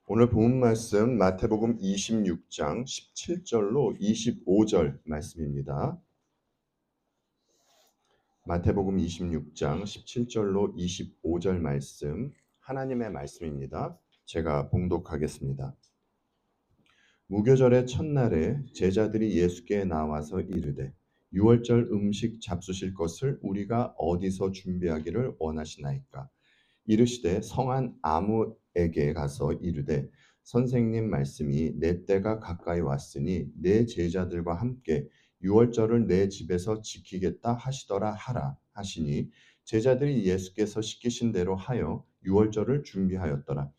오늘 본 말씀 마태복음 26장 17절로 25절 말씀입니다. 마태복음 26장 17절로 25절 말씀, 하나님의 말씀입니다. 제가 봉독하겠습니다. 무교절의 첫날에 제자들이 예수께 나와서 이르되 유월절 음식 잡수실 것을 우리가 어디서 준비하기를 원하시나이까? 이르시되 성한 아무에게 가서 이르되 선생님 말씀이 내 때가 가까이 왔으니 내 제자들과 함께 유월절을 내 집에서 지키겠다 하시더라 하라 하시니 제자들이 예수께서 시키신 대로 하여 유월절을 준비하였더라.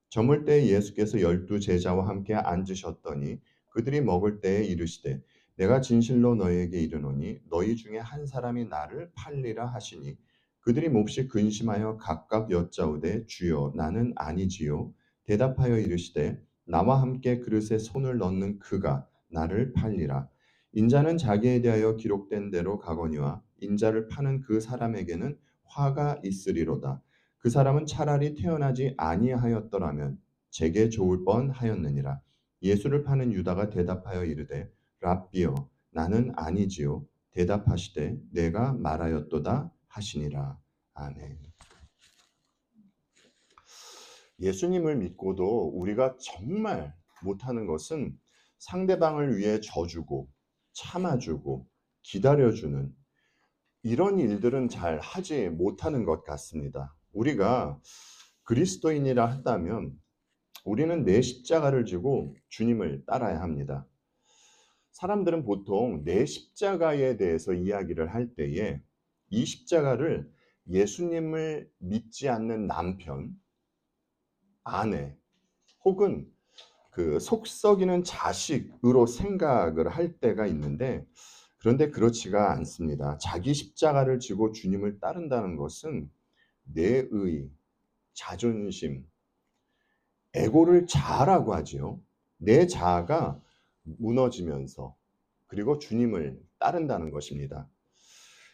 저물 때에 예수께서 12제자와 함께 앉으셨더니 그들이 먹을 때에 이르시되 내가 진실로 너희에게 이르노니 너희 중에 한 사람이 나를 팔리라 하시니 그들이 몹시 근심하여 각각 여짜오되 주여 나는 아니지요. 대답하여 이르시되 나와 함께 그릇에 손을 넣는 그가 나를 팔리라. 인자는 자기에 대하여 기록된 대로 가거니와 인자를 파는 그 사람에게는 화가 있으리로다. 그 사람은 차라리 태어나지 아니하였더라면 제게 좋을 뻔하였느니라. 예수를 파는 유다가 대답하여 이르되 랍비여 나는 아니지요. 대답하시되 내가 말하였도다 하시니라. 아멘. 예수님을 믿고도 우리가 정말 못하는 것은 상대방을 위해 져주고 참아주고 기다려주는 이런 일들은 잘 하지 못하는 것 같습니다. 우리가 그리스도인이라 한다면 우리는 내 십자가를 지고 주님을 따라야 합니다. 사람들은 보통 내 십자가에 대해서 이야기를 할 때에 이 십자가를 예수님을 믿지 않는 남편, 아내, 혹은 그 속썩이는 자식으로 생각을 할 때가 있는데 그런데 그렇지가 않습니다. 자기 십자가를 지고 주님을 따른다는 것은 내 의, 자존심, 에고를 자아라고 하지요. 내 자아가 무너지면서 그리고 주님을 따른다는 것입니다.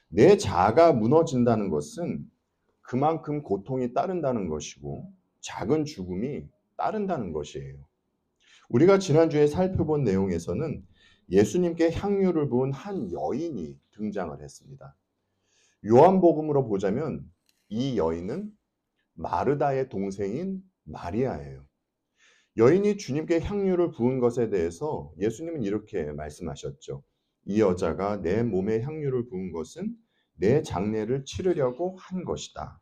내 자아가 무너진다는 것은 그만큼 고통이 따른다는 것이고 작은 죽음이 따른다는 것이에요. 우리가 지난주에 살펴본 내용에서는 예수님께 향유를 부은 한 여인이 등장을 했습니다. 요한복음으로 보자면 이 여인은 마르다의 동생인 마리아예요. 여인이 주님께 향유를 부은 것에 대해서 예수님은 이렇게 말씀하셨죠. 이 여자가 내 몸에 향유를 부은 것은 내 장례를 치르려고 한 것이다.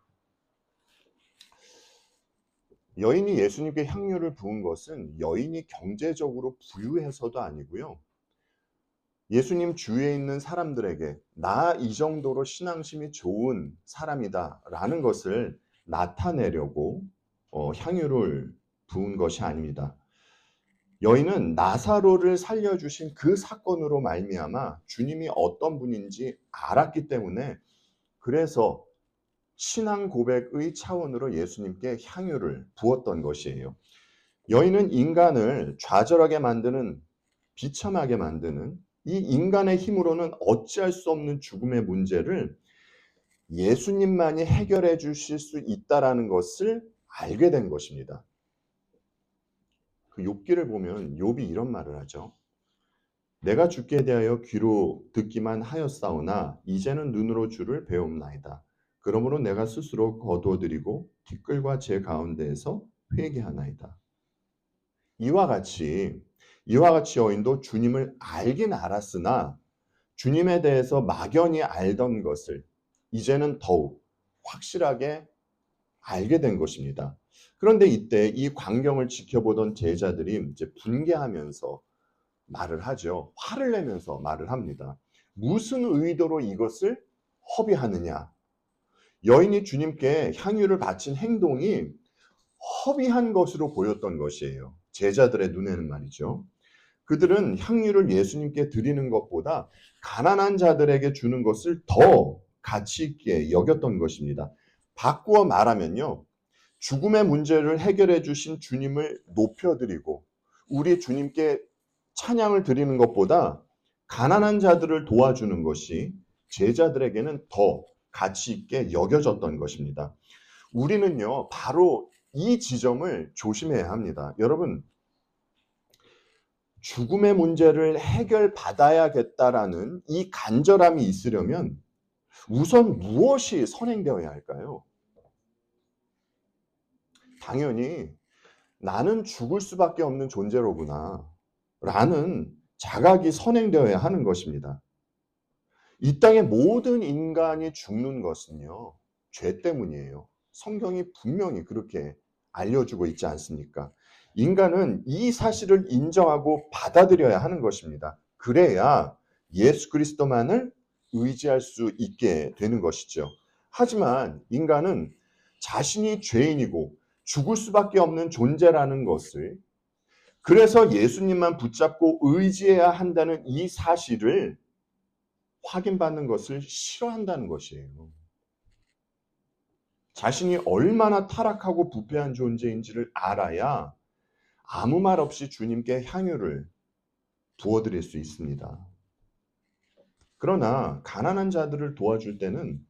여인이 예수님께 향유를 부은 것은 여인이 경제적으로 부유해서도 아니고요. 예수님 주위에 있는 사람들에게 나 이 정도로 신앙심이 좋은 사람이다 라는 것을 나타내려고 향유를 부은 것이 아닙니다. 여인은 나사로를 살려주신 그 사건으로 말미암아 주님이 어떤 분인지 알았기 때문에 그래서 신앙 고백의 차원으로 예수님께 향유를 부었던 것이에요. 여인은 인간을 좌절하게 만드는, 비참하게 만드는 이 인간의 힘으로는 어찌할 수 없는 죽음의 문제를 예수님만이 해결해 주실 수 있다라는 것을 알게 된 것입니다. 그 욥기를 보면 욥이 이런 말을 하죠. 내가 주께 대하여 귀로 듣기만 하였사오나 이제는 눈으로 주를 배움나이다. 그러므로 내가 스스로 거두어드리고 티끌과 제 가운데에서 회개하나이다. 이와 같이 여인도 주님을 알긴 알았으나 주님에 대해서 막연히 알던 것을 이제는 더욱 확실하게 알게 된 것입니다. 그런데 이때 이 광경을 지켜보던 제자들이 이제 분개하면서 말을 하죠. 화를 내면서 말을 합니다. 무슨 의도로 이것을 허비하느냐? 여인이 주님께 향유를 바친 행동이 허비한 것으로 보였던 것이에요. 제자들의 눈에는 말이죠. 그들은 향유를 예수님께 드리는 것보다 가난한 자들에게 주는 것을 더 가치 있게 여겼던 것입니다. 바꾸어 말하면요. 죽음의 문제를 해결해 주신 주님을 높여드리고 우리 주님께 찬양을 드리는 것보다 가난한 자들을 도와주는 것이 제자들에게는 더 가치 있게 여겨졌던 것입니다. 우리는요, 바로 이 지점을 조심해야 합니다. 여러분, 죽음의 문제를 해결받아야겠다라는 이 간절함이 있으려면 우선 무엇이 선행되어야 할까요? 당연히 나는 죽을 수밖에 없는 존재로구나 라는 자각이 선행되어야 하는 것입니다. 이 땅의 모든 인간이 죽는 것은요, 죄 때문이에요. 성경이 분명히 그렇게 알려주고 있지 않습니까? 인간은 이 사실을 인정하고 받아들여야 하는 것입니다. 그래야 예수 그리스도만을 의지할 수 있게 되는 것이죠. 하지만 인간은 자신이 죄인이고 죽을 수밖에 없는 존재라는 것을, 그래서 예수님만 붙잡고 의지해야 한다는 이 사실을 확인받는 것을 싫어한다는 것이에요. 자신이 얼마나 타락하고 부패한 존재인지를 알아야 아무 말 없이 주님께 향유를 부어드릴 수 있습니다. 그러나 가난한 자들을 도와줄 때는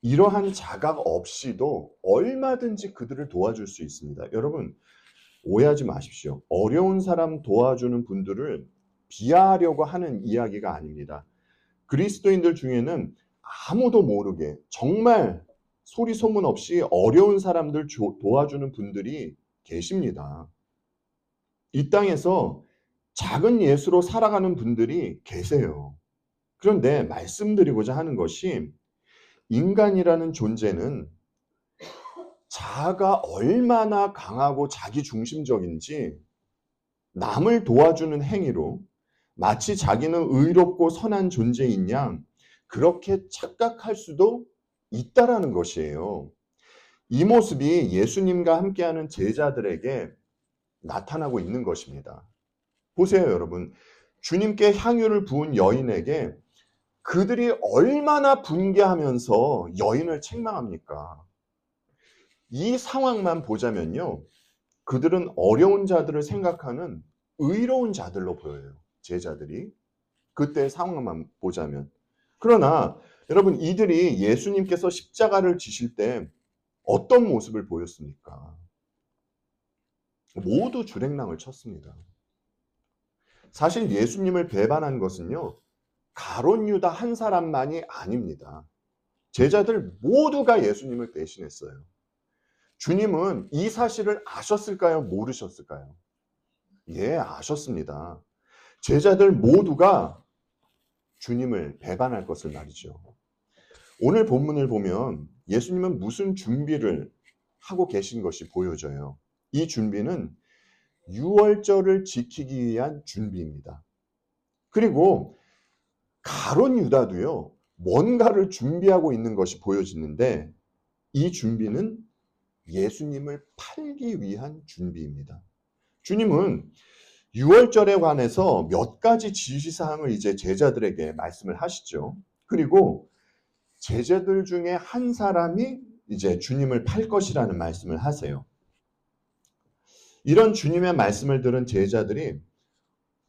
이러한 자각 없이도 얼마든지 그들을 도와줄 수 있습니다. 여러분, 오해하지 마십시오. 어려운 사람 도와주는 분들을 비하하려고 하는 이야기가 아닙니다. 그리스도인들 중에는 아무도 모르게 정말 소리 소문 없이 어려운 사람들 도와주는 분들이 계십니다. 이 땅에서 작은 예수로 살아가는 분들이 계세요. 그런데 말씀드리고자 하는 것이, 인간이라는 존재는 자아가 얼마나 강하고 자기중심적인지 남을 도와주는 행위로 마치 자기는 의롭고 선한 존재인 양 그렇게 착각할 수도 있다라는 것이에요. 이 모습이 예수님과 함께하는 제자들에게 나타나고 있는 것입니다. 보세요, 여러분. 주님께 향유를 부은 여인에게 그들이 얼마나 분개하면서 여인을 책망합니까? 이 상황만 보자면요, 그들은 어려운 자들을 생각하는 의로운 자들로 보여요. 제자들이. 그때 상황만 보자면. 그러나 여러분, 이들이 예수님께서 십자가를 지실 때 어떤 모습을 보였습니까? 모두 주랭랑을 쳤습니다. 사실 예수님을 배반한 것은요, 가룟 유다 한 사람만이 아닙니다. 제자들 모두가 예수님을 배신했어요. 주님은 이 사실을 아셨을까요? 모르셨을까요? 예, 아셨습니다. 제자들 모두가 주님을 배반할 것을 말이죠. 오늘 본문을 보면 예수님은 무슨 준비를 하고 계신 것이 보여져요. 이 준비는 유월절을 지키기 위한 준비입니다. 그리고 가룟 유다도요, 뭔가를 준비하고 있는 것이 보여지는데, 이 준비는 예수님을 팔기 위한 준비입니다. 주님은 유월절에 관해서 몇 가지 지시사항을 이제 제자들에게 말씀을 하시죠. 그리고 제자들 중에 한 사람이 이제 주님을 팔 것이라는 말씀을 하세요. 이런 주님의 말씀을 들은 제자들이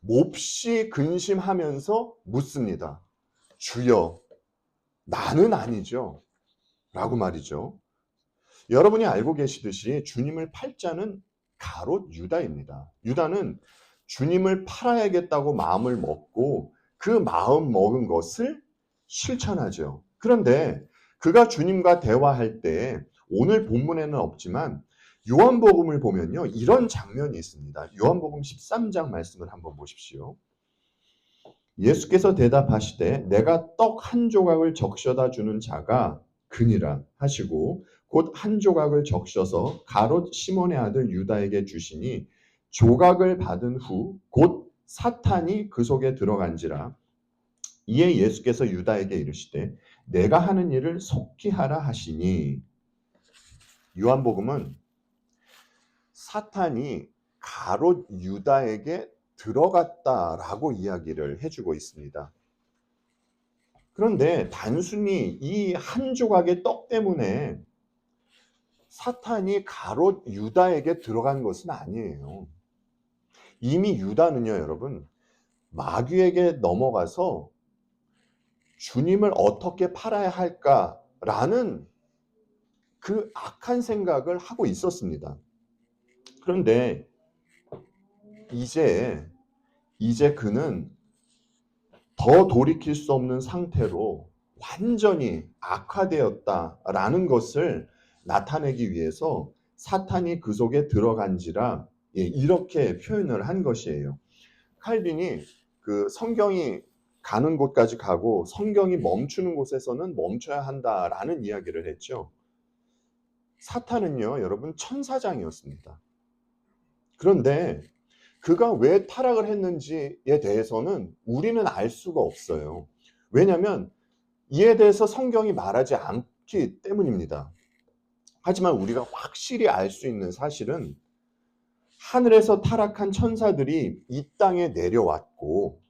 몹시 근심하면서 묻습니다. 주여, 나는 아니죠? 라고 말이죠. 여러분이 알고 계시듯이 주님을 팔 자는 가롯 유다입니다. 유다는 주님을 팔아야겠다고 마음을 먹고 그 마음 먹은 것을 실천하죠. 그런데 그가 주님과 대화할 때, 오늘 본문에는 없지만 요한복음을 보면요, 이런 장면이 있습니다. 요한복음 13장 말씀을 한번 보십시오. 예수께서 대답하시되 내가 떡 한 조각을 적셔다 주는 자가 그니라 하시고, 곧 한 조각을 적셔서 가롯 시몬의 아들 유다에게 주시니, 조각을 받은 후 곧 사탄이 그 속에 들어간지라. 이에 예수께서 유다에게 이르시되 내가 하는 일을 속히 하라 하시니, 요한복음은 사탄이 가롯 유다에게 들어갔다라고 이야기를 해주고 있습니다. 그런데 단순히 이 한 조각의 떡 때문에 사탄이 가롯 유다에게 들어간 것은 아니에요. 이미 유다는요, 여러분, 마귀에게 넘어가서 주님을 어떻게 팔아야 할까라는 그 악한 생각을 하고 있었습니다. 그런데 이제 그는 더 돌이킬 수 없는 상태로 완전히 악화되었다라는 것을 나타내기 위해서 사탄이 그 속에 들어간지라 이렇게 표현을 한 것이에요. 칼빈이 그 성경이 가는 곳까지 가고 성경이 멈추는 곳에서는 멈춰야 한다라는 이야기를 했죠. 사탄은요, 여러분 천사장이었습니다. 그런데 그가 왜 타락을 했는지에 대해서는 우리는 알 수가 없어요. 왜냐하면 이에 대해서 성경이 말하지 않기 때문입니다. 하지만 우리가 확실히 알 수 있는 사실은 하늘에서 타락한 천사들이 이 땅에 내려왔고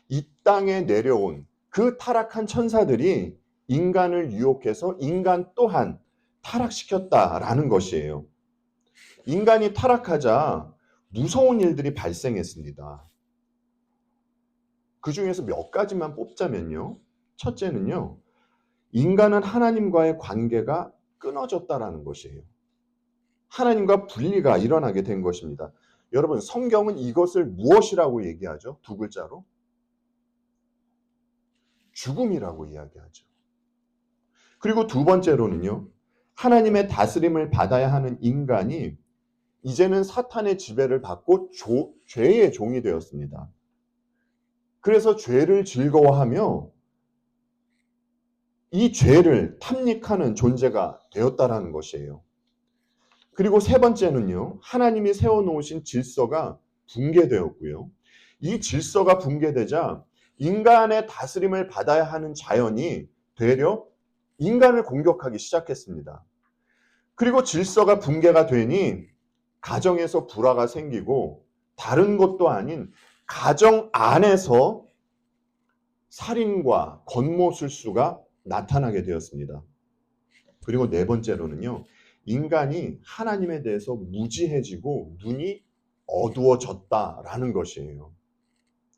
이 땅에 내려온 그 타락한 천사들이 인간을 유혹해서 인간 또한 타락시켰다라는 것이에요. 인간이 타락하자 무서운 일들이 발생했습니다. 그 중에서 몇 가지만 뽑자면요. 첫째는요. 인간은 하나님과의 관계가 끊어졌다라는 것이에요. 하나님과 분리가 일어나게 된 것입니다. 여러분, 성경은 이것을 무엇이라고 얘기하죠? 두 글자로. 죽음이라고 이야기하죠. 그리고 두 번째로는요. 하나님의 다스림을 받아야 하는 인간이 이제는 사탄의 지배를 받고 죄의 종이 되었습니다. 그래서 죄를 즐거워하며 이 죄를 탐닉하는 존재가 되었다라는 것이에요. 그리고 세 번째는요. 하나님이 세워놓으신 질서가 붕괴되었고요. 이 질서가 붕괴되자 인간의 다스림을 받아야 하는 자연이 되려 인간을 공격하기 시작했습니다. 그리고 질서가 붕괴가 되니 가정에서 불화가 생기고 다른 것도 아닌 가정 안에서 살인과 권모술수가 나타나게 되었습니다. 그리고 네 번째로는요. 인간이 하나님에 대해서 무지해지고 눈이 어두워졌다라는 것이에요.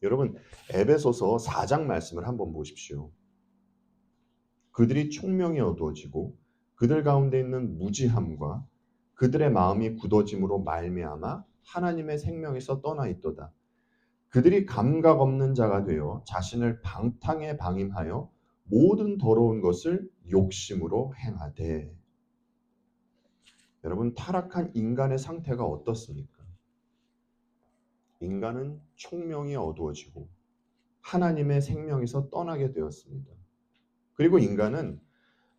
여러분, 에베소서 4장 말씀을 한번 보십시오. 그들이 총명이 어두워지고 그들 가운데 있는 무지함과 그들의 마음이 굳어짐으로 말미암아 하나님의 생명에서 떠나 있도다. 그들이 감각 없는 자가 되어 자신을 방탕에 방임하여 모든 더러운 것을 욕심으로 행하되. 여러분, 타락한 인간의 상태가 어떻습니까? 인간은 총명이 어두워지고 하나님의 생명에서 떠나게 되었습니다. 그리고 인간은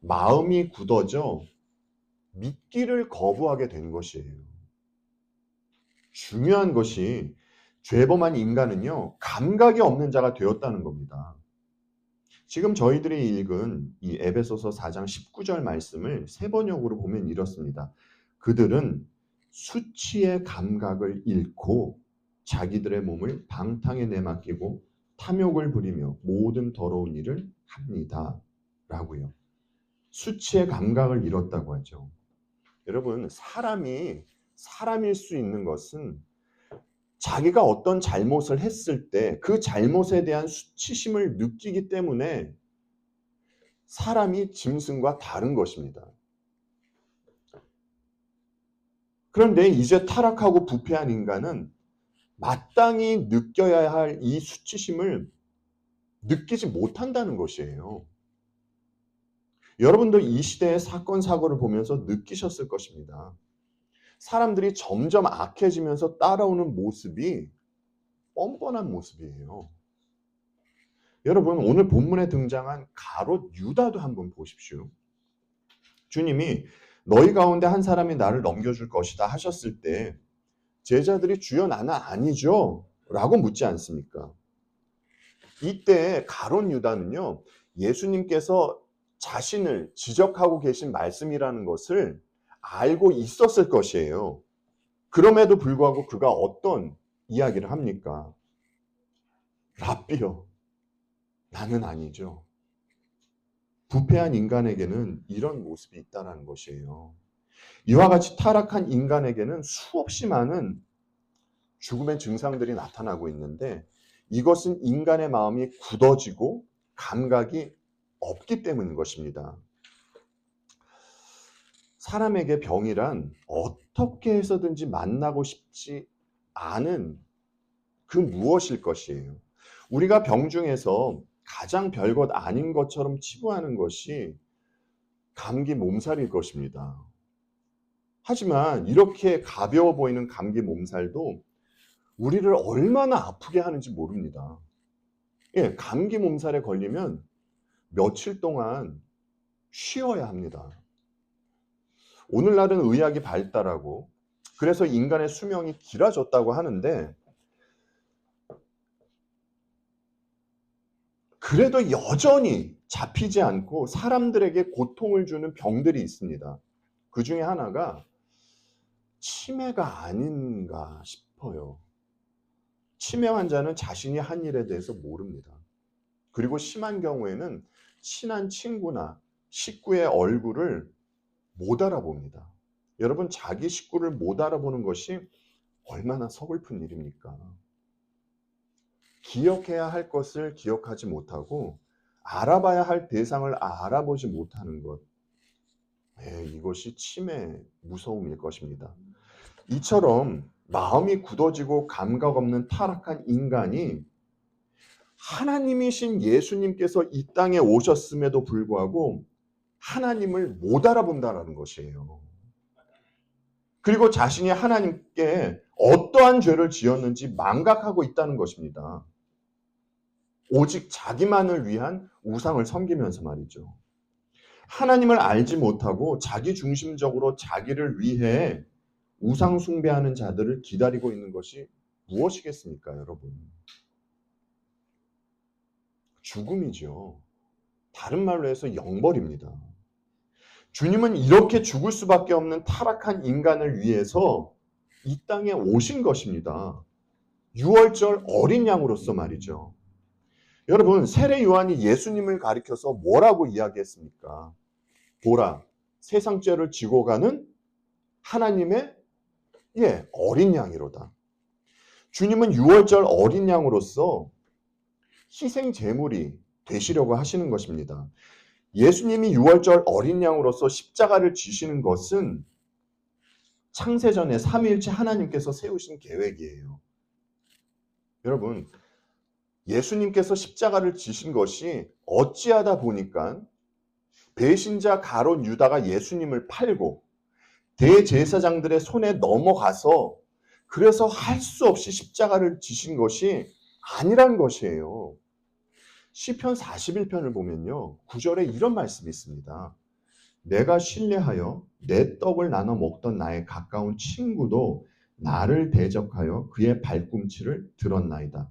마음이 굳어져 믿기를 거부하게 된 것이에요. 중요한 것이 죄범한 인간은요, 감각이 없는 자가 되었다는 겁니다. 지금 저희들이 읽은 이 에베소서 4장 19절 말씀을 세번역으로 보면 이렇습니다. 그들은 수치의 감각을 잃고 자기들의 몸을 방탕에 내맡기고 탐욕을 부리며 모든 더러운 일을 합니다. 라고요. 수치의 감각을 잃었다고 하죠. 여러분, 사람일 수 있는 것은 자기가 어떤 잘못을 했을 때 그 잘못에 대한 수치심을 느끼기 때문에 사람이 짐승과 다른 것입니다. 그런데 이제 타락하고 부패한 인간은 마땅히 느껴야 할 이 수치심을 느끼지 못한다는 것이에요. 여러분도 이 시대의 사건 사고를 보면서 느끼셨을 것입니다. 사람들이 점점 악해지면서 따라오는 모습이 뻔뻔한 모습이에요. 여러분, 오늘 본문에 등장한 가롯 유다도 한번 보십시오. 주님이 너희 가운데 한 사람이 나를 넘겨줄 것이다 하셨을 때 제자들이 주여 나는 아니죠 라고 묻지 않습니까? 이때 가롯 유다는요, 예수님께서 자신을 지적하고 계신 말씀이라는 것을 알고 있었을 것이에요. 그럼에도 불구하고 그가 어떤 이야기를 합니까? 랍비요, 나는 아니죠. 부패한 인간에게는 이런 모습이 있다는 것이에요. 이와 같이 타락한 인간에게는 수없이 많은 죽음의 증상들이 나타나고 있는데 이것은 인간의 마음이 굳어지고 감각이 없기 때문인 것입니다. 사람에게 병이란 어떻게 해서든지 만나고 싶지 않은 그 무엇일 것이에요. 우리가 병 중에서 가장 별것 아닌 것처럼 치부하는 것이 감기 몸살일 것입니다. 하지만 이렇게 가벼워 보이는 감기 몸살도 우리를 얼마나 아프게 하는지 모릅니다. 예, 감기 몸살에 걸리면 며칠 동안 쉬어야 합니다. 오늘날은 의학이 발달하고 그래서 인간의 수명이 길어졌다고 하는데, 그래도 여전히 잡히지 않고 사람들에게 고통을 주는 병들이 있습니다. 그 중에 하나가 치매가 아닌가 싶어요. 치매 환자는 자신이 한 일에 대해서 모릅니다. 그리고 심한 경우에는 친한 친구나 식구의 얼굴을 못 알아봅니다. 여러분, 자기 식구를 못 알아보는 것이 얼마나 서글픈 일입니까? 기억해야 할 것을 기억하지 못하고 알아봐야 할 대상을 알아보지 못하는 것. 이것이 치매 무서움일 것입니다. 이처럼 마음이 굳어지고 감각 없는 타락한 인간이 하나님이신 예수님께서 이 땅에 오셨음에도 불구하고 하나님을 못 알아본다는 것이에요. 그리고 자신이 하나님께 어떠한 죄를 지었는지 망각하고 있다는 것입니다. 오직 자기만을 위한 우상을 섬기면서 말이죠. 하나님을 알지 못하고 자기 중심적으로 자기를 위해 우상 숭배하는 자들을 기다리고 있는 것이 무엇이겠습니까, 여러분? 죽음이죠. 다른 말로 해서 영벌입니다. 주님은 이렇게 죽을 수밖에 없는 타락한 인간을 위해서 이 땅에 오신 것입니다. 유월절 어린 양으로서 말이죠. 여러분, 세례 요한이 예수님을 가리켜서 뭐라고 이야기했습니까? 보라, 세상 죄를 지고 가는 하나님의 어린 양이로다. 주님은 유월절 어린 양으로서 희생 제물이 되시려고 하시는 것입니다. 예수님이 유월절 어린 양으로서 십자가를 지시는 것은 창세전에 삼위일체 하나님께서 세우신 계획이에요. 여러분, 예수님께서 십자가를 지신 것이 어찌하다 보니까 배신자 가룟 유다가 예수님을 팔고 대제사장들의 손에 넘어가서 그래서 할 수 없이 십자가를 지신 것이 아니란 것이에요. 시편 41편을 보면요, 9절에 이런 말씀이 있습니다. 내가 신뢰하여 내 떡을 나눠 먹던 나의 가까운 친구도 나를 대적하여 그의 발꿈치를 들었나이다.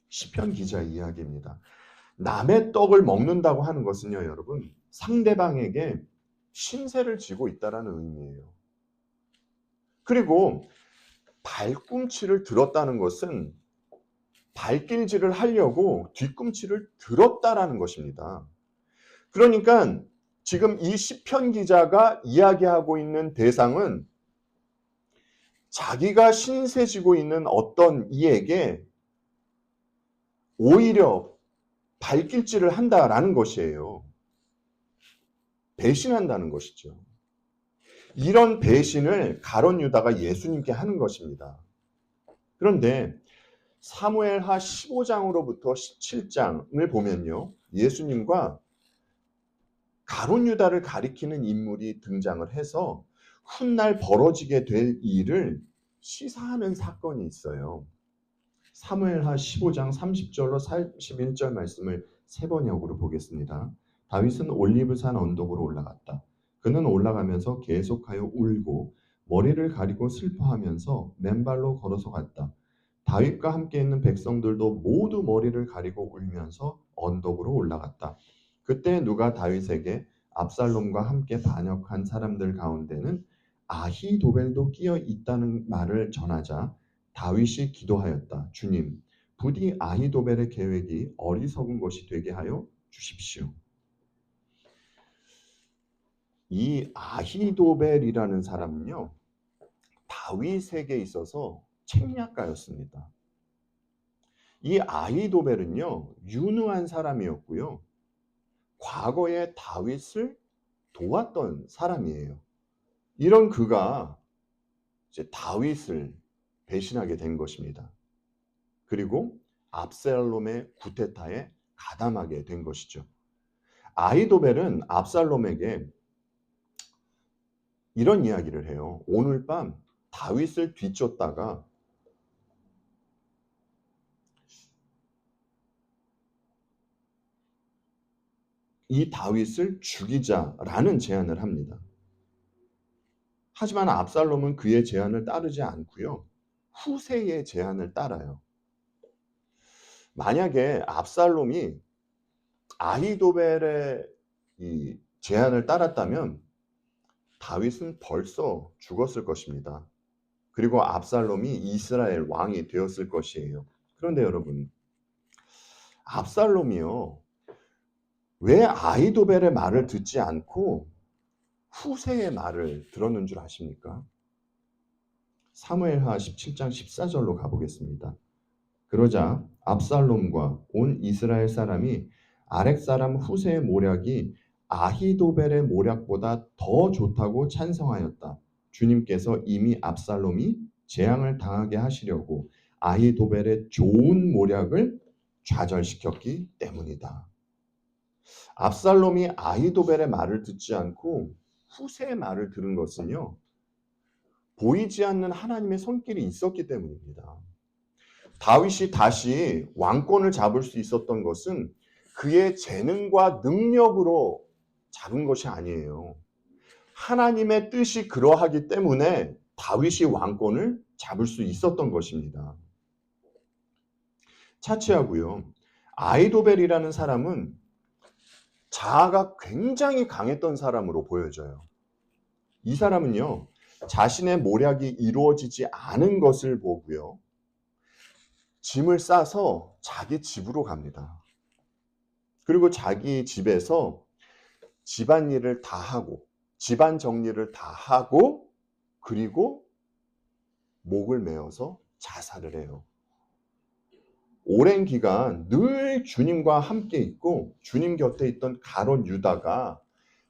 시편 기자의 이야기입니다. 남의 떡을 먹는다고 하는 것은요, 여러분, 상대방에게 신세를 지고 있다는 의미예요. 그리고 발꿈치를 들었다는 것은 발길질을 하려고 뒤꿈치를 들었다라는 것입니다. 그러니까 지금 이 시편 기자가 이야기하고 있는 대상은 자기가 신세지고 있는 어떤 이에게 오히려 발길질을 한다라는 것이에요. 배신한다는 것이죠. 이런 배신을 가룟 유다가 예수님께 하는 것입니다. 그런데 사무엘하 15장으로부터 17장을 보면요, 예수님과 가룟 유다를 가리키는 인물이 등장을 해서 훗날 벌어지게 될 일을 시사하는 사건이 있어요. 사무엘하 15장 30절로 31절 말씀을 세 번역으로 보겠습니다. 다윗은 올리브산 언덕으로 올라갔다. 그는 올라가면서 계속하여 울고 머리를 가리고 슬퍼하면서 맨발로 걸어서 갔다. 다윗과 함께 있는 백성들도 모두 머리를 가리고 울면서 언덕으로 올라갔다. 그때 누가 다윗에게 압살롬과 함께 반역한 사람들 가운데는 아히도벨도 끼어 있다는 말을 전하자 다윗이 기도하였다. 주님, 부디 아히도벨의 계획이 어리석은 것이 되게 하여 주십시오. 이 아히도벨이라는 사람은요, 다윗에게 있어서 책략가였습니다. 이 아히도벨은요, 유능한 사람이었고요, 과거에 다윗을 도왔던 사람이에요. 이런 그가 이제 다윗을 배신하게 된 것입니다. 그리고 압살롬의 구테타에 가담하게 된 것이죠. 아히도벨은 압살롬에게 이런 이야기를 해요. 오늘 밤 다윗을 뒤쫓다가 이 다윗을 죽이자라는 제안을 합니다. 하지만 압살롬은 그의 제안을 따르지 않고요. 후세의 제안을 따라요. 만약에 압살롬이 아히도벨의 이 제안을 따랐다면 다윗은 벌써 죽었을 것입니다. 그리고 압살롬이 이스라엘 왕이 되었을 것이에요. 그런데 여러분, 압살롬이요, 왜 아히도벨의 말을 듣지 않고 후세의 말을 들었는 줄 아십니까? 사무엘하 17장 14절로 가보겠습니다. 그러자 압살롬과 온 이스라엘 사람이 아렉 사람 후세의 모략이 아히도벨의 모략보다 더 좋다고 찬성하였다. 주님께서 이미 압살롬이 재앙을 당하게 하시려고 아히도벨의 좋은 모략을 좌절시켰기 때문이다. 압살롬이 아히도벨의 말을 듣지 않고 후세의 말을 들은 것은요, 보이지 않는 하나님의 손길이 있었기 때문입니다. 다윗이 다시 왕권을 잡을 수 있었던 것은 그의 재능과 능력으로 잡은 것이 아니에요. 하나님의 뜻이 그러하기 때문에 다윗이 왕권을 잡을 수 있었던 것입니다. 차치하고요. 아히도벨이라는 사람은 자아가 굉장히 강했던 사람으로 보여져요. 이 사람은요, 자신의 모략이 이루어지지 않은 것을 보고요, 짐을 싸서 자기 집으로 갑니다. 그리고 자기 집에서 집안일을 다 하고, 집안 정리를 다 하고, 그리고 목을 메어서 자살을 해요. 오랜 기간 늘 주님과 함께 있고 주님 곁에 있던 가룟 유다가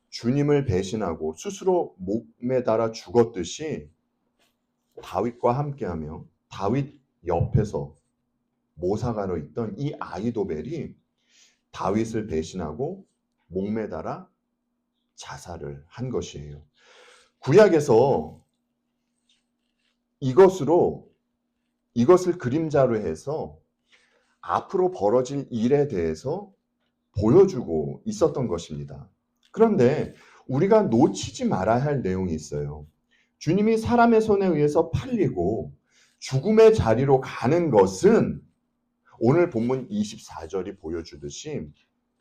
주님을 배신하고 스스로 목매 달아 죽었듯이 다윗과 함께하며 다윗 옆에서 모사가로 있던 이 아히도벨이 다윗을 배신하고 목매 달아 자살을 한 것이에요. 구약에서 이것을 그림자로 해서 앞으로 벌어질 일에 대해서 보여주고 있었던 것입니다. 그런데 우리가 놓치지 말아야 할 내용이 있어요. 주님이 사람의 손에 의해서 팔리고 죽음의 자리로 가는 것은 오늘 본문 24절이 보여주듯이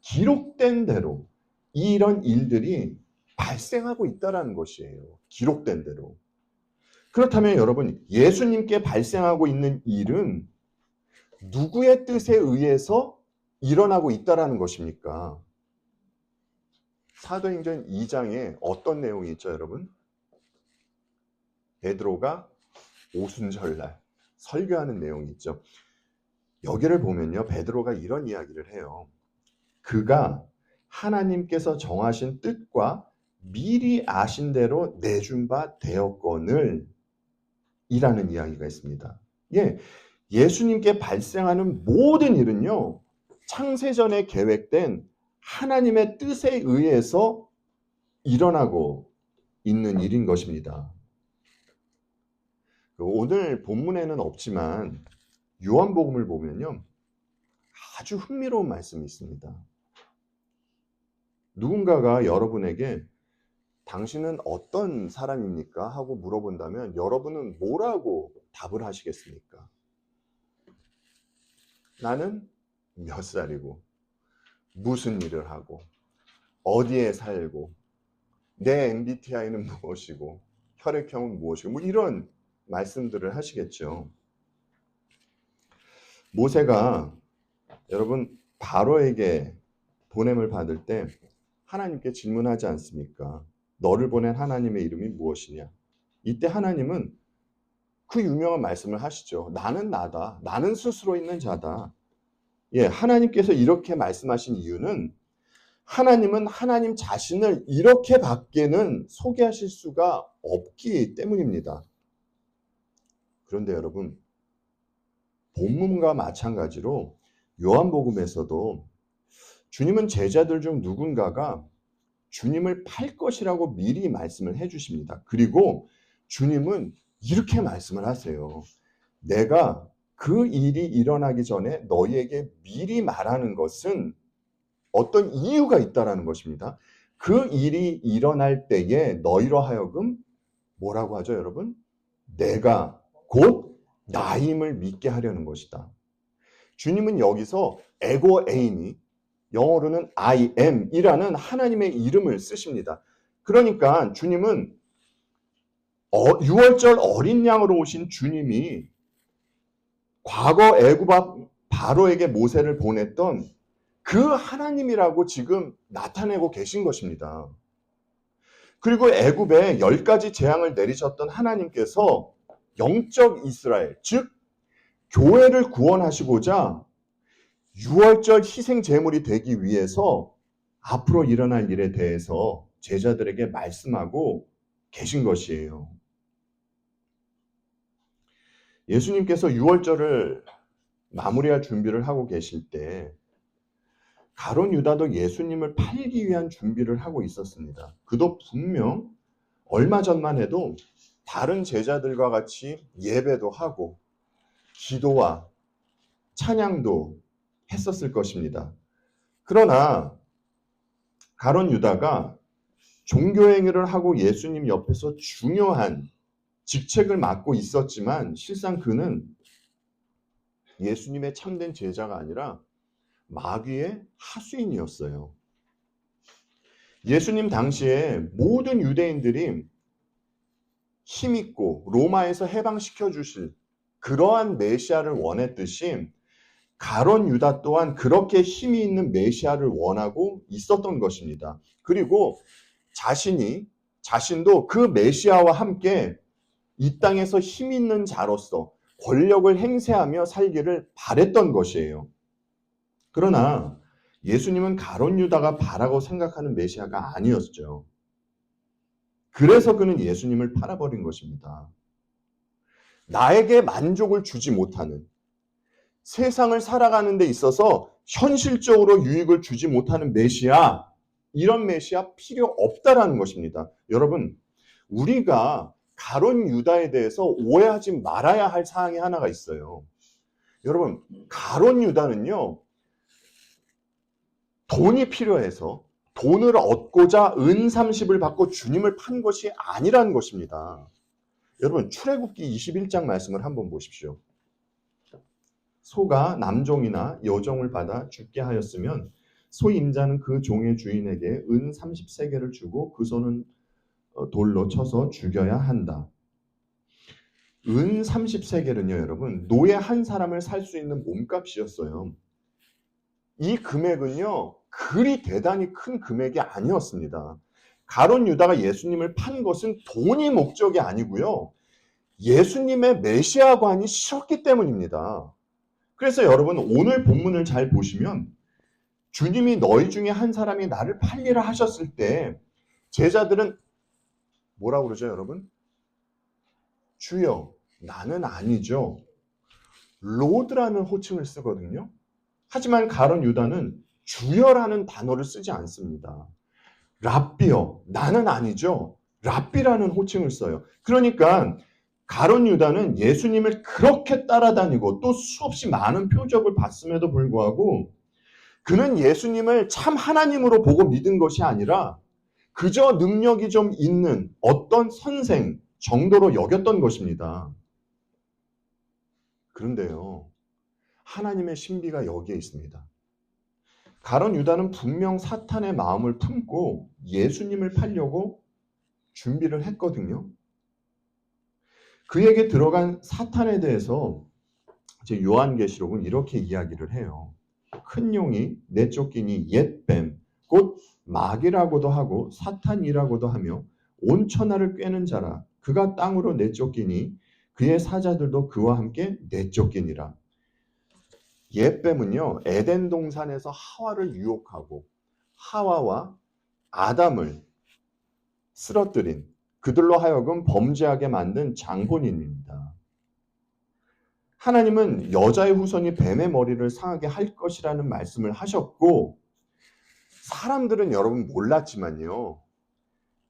기록된 대로 이런 일들이 발생하고 있다는 것이에요. 기록된 대로. 그렇다면 여러분, 예수님께 발생하고 있는 일은 누구의 뜻에 의해서 일어나고 있다는 것입니까? 사도행전 2장에 어떤 내용이 있죠, 여러분? 베드로가 오순절날 설교하는 내용이 있죠. 여기를 보면요, 베드로가 이런 이야기를 해요. 그가 하나님께서 정하신 뜻과 미리 아신 대로 내준 바 되었거늘 이라는 이야기가 있습니다. 예수님께 발생하는 모든 일은요, 창세전에 계획된 하나님의 뜻에 의해서 일어나고 있는 일인 것입니다. 오늘 본문에는 없지만 요한복음을 보면요, 아주 흥미로운 말씀이 있습니다. 누군가가 여러분에게 당신은 어떤 사람입니까? 하고 물어본다면 여러분은 뭐라고 답을 하시겠습니까? 나는 몇 살이고 무슨 일을 하고 어디에 살고 내 MBTI는 무엇이고 혈액형은 무엇이고 뭐 이런 말씀들을 하시겠죠. 모세가 여러분 바로에게 보냄을 받을 때 하나님께 질문하지 않습니까? 너를 보낸 하나님의 이름이 무엇이냐? 이때 하나님은 그 유명한 말씀을 하시죠. 나는 나다. 나는 스스로 있는 자다. 하나님께서 이렇게 말씀하신 이유는 하나님은 하나님 자신을 이렇게밖에는 소개하실 수가 없기 때문입니다. 그런데 여러분, 본문과 마찬가지로 요한복음에서도 주님은 제자들 중 누군가가 주님을 팔 것이라고 미리 말씀을 해주십니다. 그리고 주님은 이렇게 말씀을 하세요. 내가 그 일이 일어나기 전에 너희에게 미리 말하는 것은 어떤 이유가 있다라는 것입니다. 그 일이 일어날 때에 너희로 하여금 뭐라고 하죠, 여러분? 내가 곧 나임을 믿게 하려는 것이다. 주님은 여기서 에고 에이미, 영어로는 I am 이라는 하나님의 이름을 쓰십니다. 그러니까 주님은 6월절 어린 양으로 오신 주님이 과거 애굽 바로에게 모세를 보냈던 그 하나님이라고 지금 나타내고 계신 것입니다. 그리고 애굽에 10가지 재앙을 내리셨던 하나님께서 영적 이스라엘, 즉 교회를 구원하시고자 6월절 희생 제물이 되기 위해서 앞으로 일어날 일에 대해서 제자들에게 말씀하고 계신 것이에요. 예수님께서 6월절을 마무리할 준비를 하고 계실 때 가룟 유다도 예수님을 팔기 위한 준비를 하고 있었습니다. 그도 분명 얼마 전만 해도 다른 제자들과 같이 예배도 하고 기도와 찬양도 했었을 것입니다. 그러나 가룟 유다가 종교행위를 하고 예수님 옆에서 중요한 직책을 맡고 있었지만 실상 그는 예수님의 참된 제자가 아니라 마귀의 하수인이었어요. 예수님 당시에 모든 유대인들이 힘있고 로마에서 해방시켜 주실 그러한 메시아를 원했듯이 가룟 유다 또한 그렇게 힘이 있는 메시아를 원하고 있었던 것입니다. 그리고 자신도 그 메시아와 함께 이 땅에서 힘 있는 자로서 권력을 행세하며 살기를 바랬던 것이에요. 그러나 예수님은 가룟 유다가 바라고 생각하는 메시아가 아니었죠. 그래서 그는 예수님을 팔아버린 것입니다. 나에게 만족을 주지 못하는, 세상을 살아가는 데 있어서 현실적으로 유익을 주지 못하는 메시아, 이런 메시아 필요 없다라는 것입니다. 여러분, 우리가 가룟 유다에 대해서 오해하지 말아야 할 사항이 하나가 있어요. 여러분, 가룟 유다는요, 돈이 필요해서 돈을 얻고자 은 30을 받고 주님을 판 것이 아니라는 것입니다. 여러분, 출애굽기 21장 말씀을 한번 보십시오. 소가 남종이나 여종을 받아 죽게 하였으면 소 임자는 그 종의 주인에게 은 30세겔을 주고 그 소는 돌로 쳐서 죽여야 한다. 은 30세겔은요, 여러분, 노예 한 사람을 살 수 있는 몸값이었어요. 이 금액은요, 그리 대단히 큰 금액이 아니었습니다. 가룟 유다가 예수님을 판 것은 돈이 목적이 아니고요, 예수님의 메시아관이 싫었기 때문입니다. 그래서 여러분, 오늘 본문을 잘 보시면 주님이 너희 중에 한 사람이 나를 팔리라 하셨을 때 제자들은 뭐라고 그러죠, 여러분? 주여, 나는 아니죠. 로드라는 호칭을 쓰거든요. 하지만 가룟 유다는 주여라는 단어를 쓰지 않습니다. 랍비여, 나는 아니죠. 랍비라는 호칭을 써요. 그러니까 가룟 유다는 예수님을 그렇게 따라다니고 또 수없이 많은 표적을 봤음에도 불구하고 그는 예수님을 참 하나님으로 보고 믿은 것이 아니라 그저 능력이 좀 있는 어떤 선생 정도로 여겼던 것입니다. 그런데요, 하나님의 신비가 여기에 있습니다. 가룟 유다는 분명 사탄의 마음을 품고 예수님을 팔려고 준비를 했거든요. 그에게 들어간 사탄에 대해서 이제 요한계시록은 이렇게 이야기를 해요. 큰 용이 내쫓기니 옛뱀, 곧 마귀라고도 하고 사탄이라고도 하며 온 천하를 꿰는 자라. 그가 땅으로 내쫓기니 그의 사자들도 그와 함께 내쫓기니라. 옛뱀은요, 에덴 동산에서 하와를 유혹하고 하와와 아담을 쓰러뜨린, 그들로 하여금 범죄하게 만든 장본인입니다. 하나님은 여자의 후손이 뱀의 머리를 상하게 할 것이라는 말씀을 하셨고, 사람들은 여러분 몰랐지만요,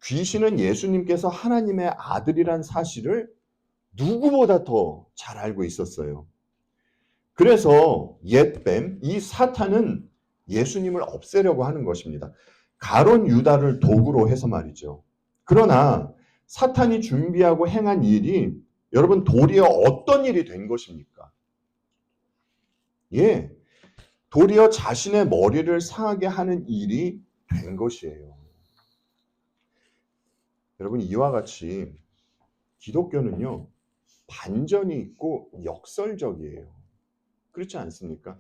귀신은 예수님께서 하나님의 아들이란 사실을 누구보다 더 잘 알고 있었어요. 그래서 옛뱀, 이 사탄은 예수님을 없애려고 하는 것입니다. 가룟 유다를 도구로 해서 말이죠. 그러나 사탄이 준비하고 행한 일이 여러분 도리어 어떤 일이 된 것입니까? 예, 도리어 자신의 머리를 상하게 하는 일이 된 것이에요. 여러분 이와 같이 기독교는요, 반전이 있고 역설적이에요. 그렇지 않습니까?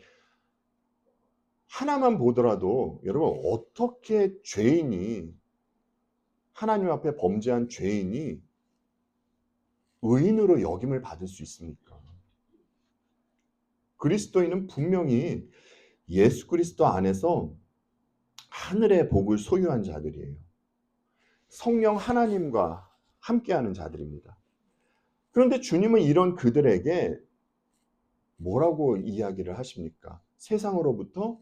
하나만 보더라도 여러분 어떻게 죄인이, 하나님 앞에 범죄한 죄인이 의인으로 여김을 받을 수 있습니까? 그리스도인은 분명히 예수 그리스도 안에서 하늘의 복을 소유한 자들이에요. 성령 하나님과 함께하는 자들입니다. 그런데 주님은 이런 그들에게 뭐라고 이야기를 하십니까? 세상으로부터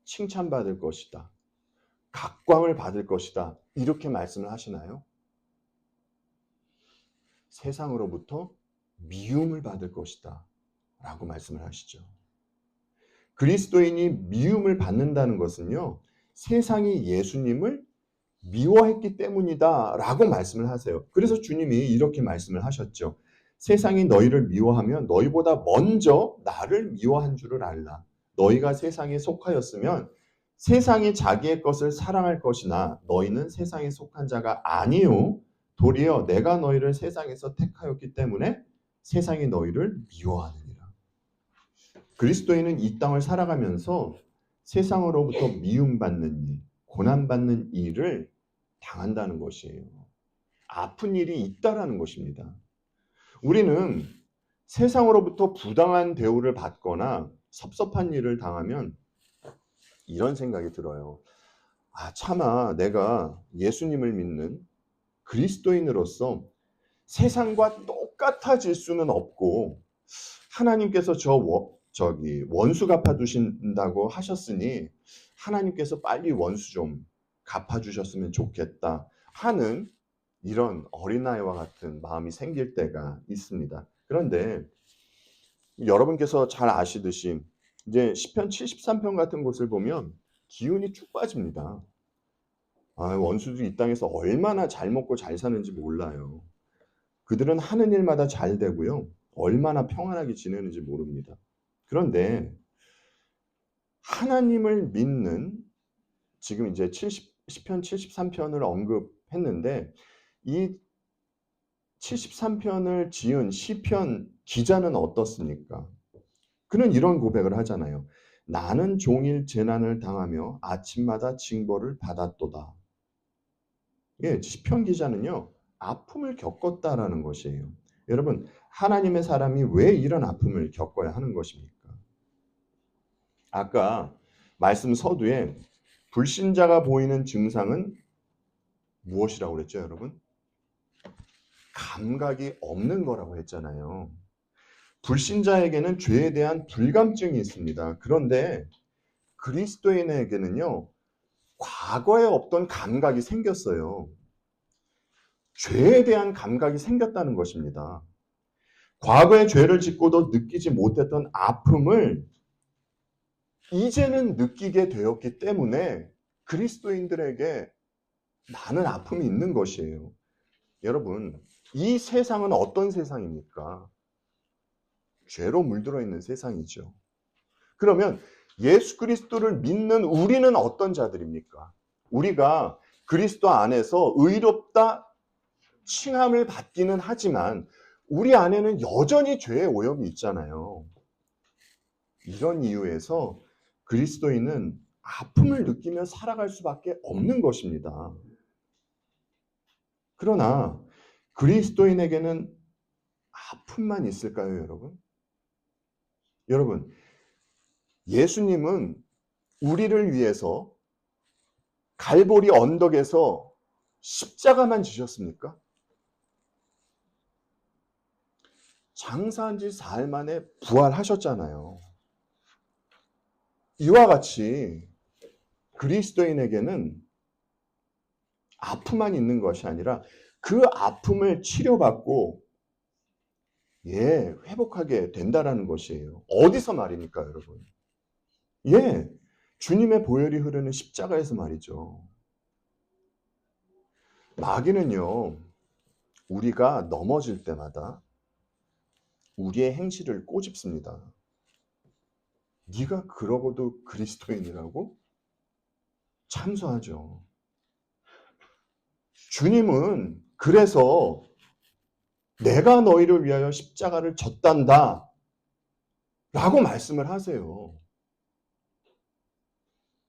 칭찬받을 것이다, 각광을 받을 것이다, 이렇게 말씀을 하시나요? 세상으로부터 미움을 받을 것이다 라고 말씀을 하시죠. 그리스도인이 미움을 받는다는 것은요, 세상이 예수님을 미워했기 때문이다 라고 말씀을 하세요. 그래서 주님이 이렇게 말씀을 하셨죠. 세상이 너희를 미워하면 너희보다 먼저 나를 미워한 줄을 알라. 너희가 세상에 속하였으면 세상이 자기의 것을 사랑할 것이나 너희는 세상에 속한 자가 아니요 도리어 내가 너희를 세상에서 택하였기 때문에 세상이 너희를 미워하느니라. 그리스도인은 이 땅을 살아가면서 세상으로부터 미움받는 일, 고난받는 일을 당한다는 것이에요. 아픈 일이 있다라는 것입니다. 우리는 세상으로부터 부당한 대우를 받거나 섭섭한 일을 당하면 이런 생각이 들어요. 아, 차마 내가 예수님을 믿는 그리스도인으로서 세상과 똑같아질 수는 없고, 하나님께서 저기 원수 갚아두신다고 하셨으니 하나님께서 빨리 원수 좀 갚아주셨으면 좋겠다 하는 이런 어린아이와 같은 마음이 생길 때가 있습니다. 그런데 여러분께서 잘 아시듯이 이제 시편 73편 같은 곳을 보면 기운이 쭉 빠집니다. 아, 원수들이 이 땅에서 얼마나 잘 먹고 잘 사는지 몰라요. 그들은 하는 일마다 잘 되고요, 얼마나 평안하게 지내는지 모릅니다. 그런데 하나님을 믿는, 지금 이제 10편 73편을 언급했는데, 이 73편을 지은 시편 기자는 어떻습니까? 그는 이런 고백을 하잖아요. 나는 종일 재난을 당하며 아침마다 징벌을 받았도다. 예, 시편 기자는요, 아픔을 겪었다라는 것이에요. 여러분, 하나님의 사람이 왜 이런 아픔을 겪어야 하는 것입니까? 아까 말씀 서두에 불신자가 보이는 증상은 무엇이라고 그랬죠, 여러분? 감각이 없는 거라고 했잖아요. 불신자에게는 죄에 대한 불감증이 있습니다. 그런데 그리스도인에게는요, 과거에 없던 감각이 생겼어요. 죄에 대한 감각이 생겼다는 것입니다. 과거에 죄를 짓고도 느끼지 못했던 아픔을 이제는 느끼게 되었기 때문에 그리스도인들에게 많은 아픔이 있는 것이에요. 여러분, 이 세상은 어떤 세상입니까? 죄로 물들어 있는 세상이죠. 그러면 예수 그리스도를 믿는 우리는 어떤 자들입니까? 우리가 그리스도 안에서 의롭다 칭함을 받기는 하지만 우리 안에는 여전히 죄의 오염이 있잖아요. 이런 이유에서 그리스도인은 아픔을 느끼며 살아갈 수밖에 없는 것입니다. 그러나 그리스도인에게는 아픔만 있을까요, 여러분? 여러분, 예수님은 우리를 위해서 갈보리 언덕에서 십자가만 지셨습니까? 장사한 지 사흘 만에 부활하셨잖아요. 이와 같이 그리스도인에게는 아픔만 있는 것이 아니라 그 아픔을 치료받고 회복하게 된다라는 것이에요. 어디서 말입니까, 여러분? 주님의 보혈이 흐르는 십자가에서 말이죠. 마귀는요, 우리가 넘어질 때마다 우리의 행실을 꼬집습니다. 네가 그러고도 그리스도인이라고? 참소하죠. 주님은 그래서 내가 너희를 위하여 십자가를 졌단다 라고 말씀을 하세요.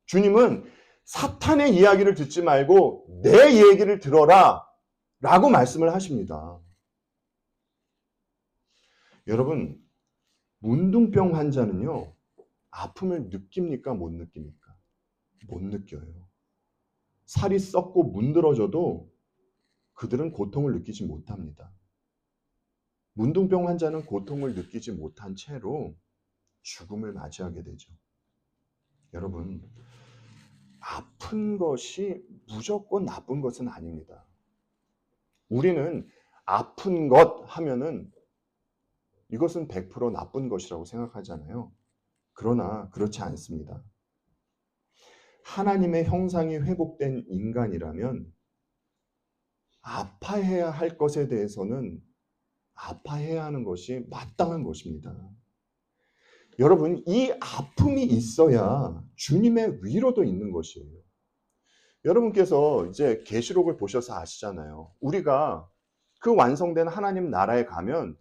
주님은 사탄의 이야기를 듣지 말고 내 얘기를 들어라 라고 말씀을 하십니다. 여러분, 문둥병 환자는요, 아픔을 느낍니까? 못 느낍니까? 못 느껴요. 살이 썩고 문드러져도 그들은 고통을 느끼지 못합니다. 문둥병 환자는 고통을 느끼지 못한 채로 죽음을 맞이하게 되죠. 여러분, 아픈 것이 무조건 나쁜 것은 아닙니다. 우리는 아픈 것 하면은 이것은 100% 나쁜 것이라고 생각하잖아요. 그러나 그렇지 않습니다. 하나님의 형상이 회복된 인간이라면 아파해야 할 것에 대해서는 아파해야 하는 것이 마땅한 것입니다. 여러분, 이 아픔이 있어야 주님의 위로도 있는 것이에요. 여러분께서 이제 계시록을 보셔서 아시잖아요. 우리가 그 완성된 하나님 나라에 가면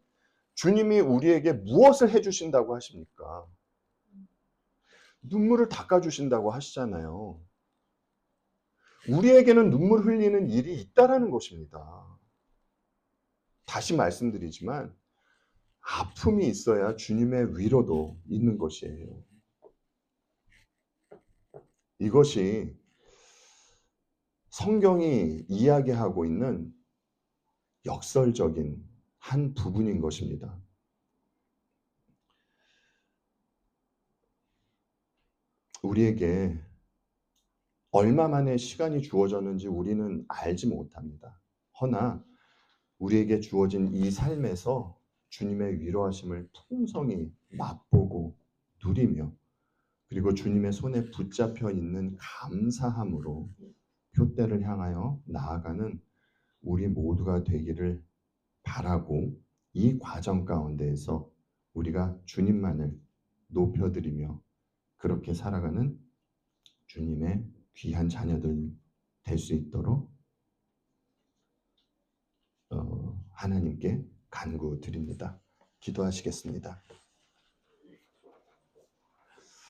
주님이 우리에게 무엇을 해주신다고 하십니까? 눈물을 닦아주신다고 하시잖아요. 우리에게는 눈물 흘리는 일이 있다라는 것입니다. 다시 말씀드리지만 아픔이 있어야 주님의 위로도 있는 것이에요. 이것이 성경이 이야기하고 있는 역설적인 한 부분인 것입니다. 우리에게 얼마 만에 시간이 주어졌는지 우리는 알지 못합니다. 허나 우리에게 주어진 이 삶에서 주님의 위로하심을 풍성히 맛보고 누리며 그리고 주님의 손에 붙잡혀 있는 감사함으로 표대를 향하여 나아가는 우리 모두가 되기를 바라고 이 과정 가운데에서 우리가 주님만을 높여드리며 그렇게 살아가는 주님의 귀한 자녀들 될 수 있도록 하나님께 간구드립니다. 기도하시겠습니다.